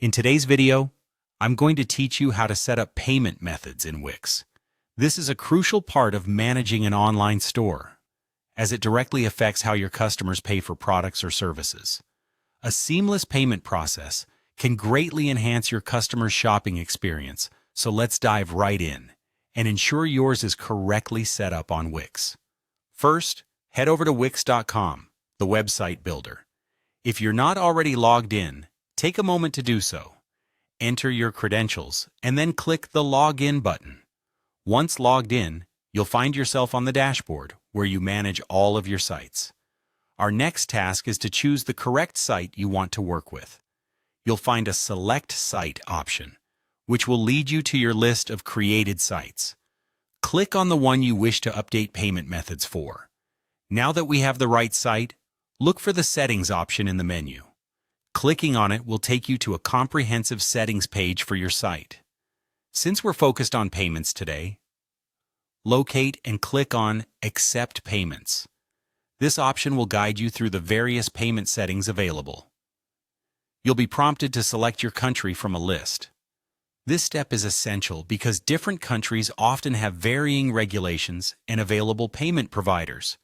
In today's video, I'm going to teach you how to set up payment methods in Wix. This is a crucial part of managing an online store, as it directly affects how your customers pay for products or services. A seamless payment process can greatly enhance your customer's shopping experience, so let's dive right in and ensure yours is correctly set up on Wix. First, head over to Wix.com, the website builder. If you're not already logged in, take a moment to do so. Enter your credentials and then click the Login button. Once logged in, you'll find yourself on the dashboard where you manage all of your sites. Our next task is to choose the correct site you want to work with. You'll find a Select Site option, which will lead you to your list of created sites. Click on the one you wish to update payment methods for. Now that we have the right site, look for the Settings option in the menu. Clicking on it will take you to a comprehensive settings page for your site. Since we're focused on payments today, locate and click on Accept Payments. This option will guide you through the various payment settings available. You'll be prompted to select your country from a list. This step is essential because different countries often have varying regulations and available payment providers.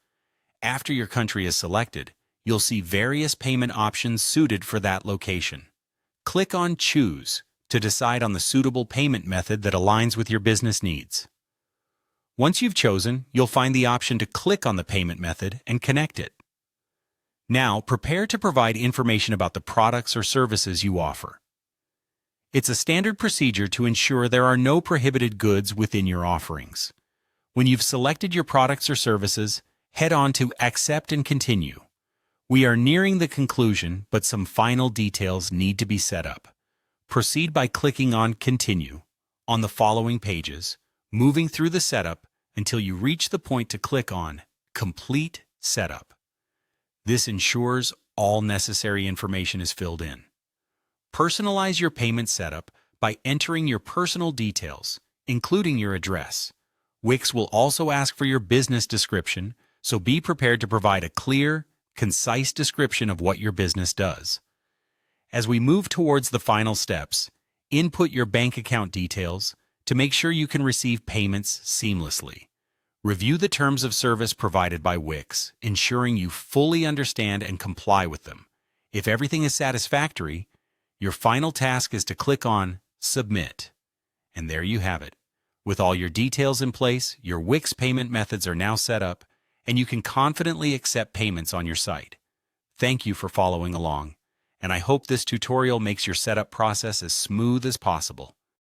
After your country is selected, you'll see various payment options suited for that location. Click on Choose to decide on the suitable payment method that aligns with your business needs. Once you've chosen, you'll find the option to click on the payment method and connect it. Now, prepare to provide information about the products or services you offer. It's a standard procedure to ensure there are no prohibited goods within your offerings. When you've selected your products or services, head on to Accept and Continue. We are nearing the conclusion, but some final details need to be set up. Proceed by clicking on Continue on the following pages, moving through the setup until you reach the point to click on Complete Setup. This ensures all necessary information is filled in. Personalize your payment setup by entering your personal details, including your address. Wix will also ask for your business description, so be prepared to provide a clear, concise description of what your business does. As we move towards the final steps, input your bank account details to make sure you can receive payments seamlessly. Review the terms of service provided by Wix, ensuring you fully understand and comply with them. If everything is satisfactory, your final task is to click on Submit. And there you have it. With all your details in place, your Wix payment methods are now set up, and you can confidently accept payments on your site. Thank you for following along, and I hope this tutorial makes your setup process as smooth as possible.